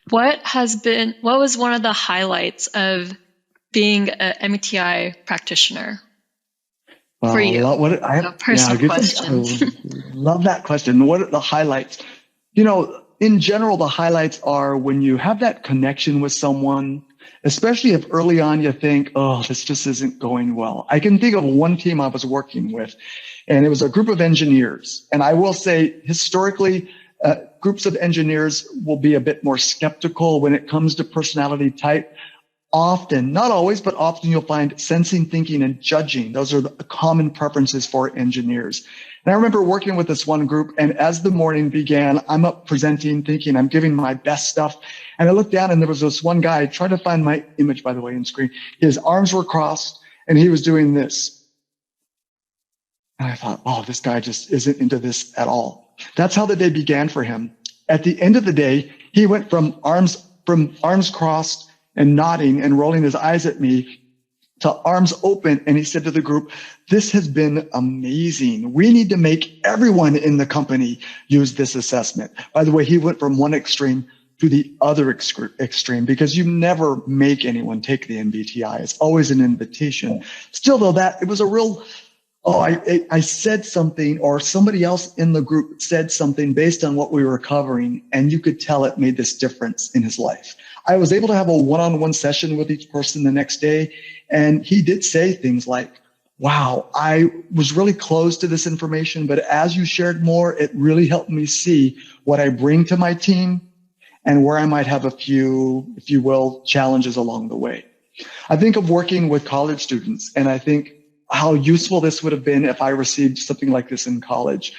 What was one of the highlights of being an MBTI practitioner for you? A personal question. I love that question. What are the highlights? In general, the highlights are when you have that connection with someone, especially if early on you think, oh, this just isn't going well. I can think of one team I was working with, and it was a group of engineers. And I will say, historically, groups of engineers will be a bit more skeptical when it comes to personality type. Often, not always, but often you'll find sensing, thinking, and judging. Those are the common preferences for engineers. And I remember working with this one group, and as the morning began, I'm up presenting, thinking I'm giving my best stuff. And I looked down, and there was this one guy, trying to find my image, by the way, in screen. His arms were crossed, and he was doing this. And I thought, oh, this guy just isn't into this at all. That's how the day began for him. At the end of the day, he went from arms crossed and nodding and rolling his eyes at me to arms open. And he said to the group, this has been amazing. We need to make everyone in the company use this assessment. By the way, he went from one extreme to the other extreme because you never make anyone take the MBTI. It's always an invitation. Still, though, it was a real, I said something, or somebody else in the group said something based on what we were covering, and you could tell it made this difference in his life. I was able to have a one-on-one session with each person the next day, and he did say things like, wow, I was really close to this information, but as you shared more, it really helped me see what I bring to my team and where I might have a few, if you will, challenges along the way. I think of working with college students, and I think how useful this would have been if I received something like this in college,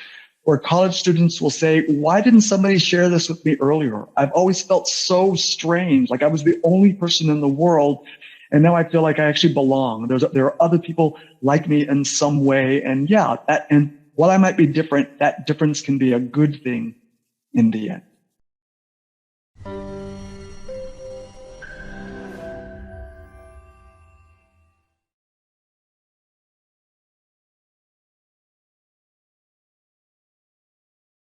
where college students will say, why didn't somebody share this with me earlier? I've always felt so strange, like I was the only person in the world, and now I feel like I actually belong. There are other people like me in some way, and and while I might be different, that difference can be a good thing in the end.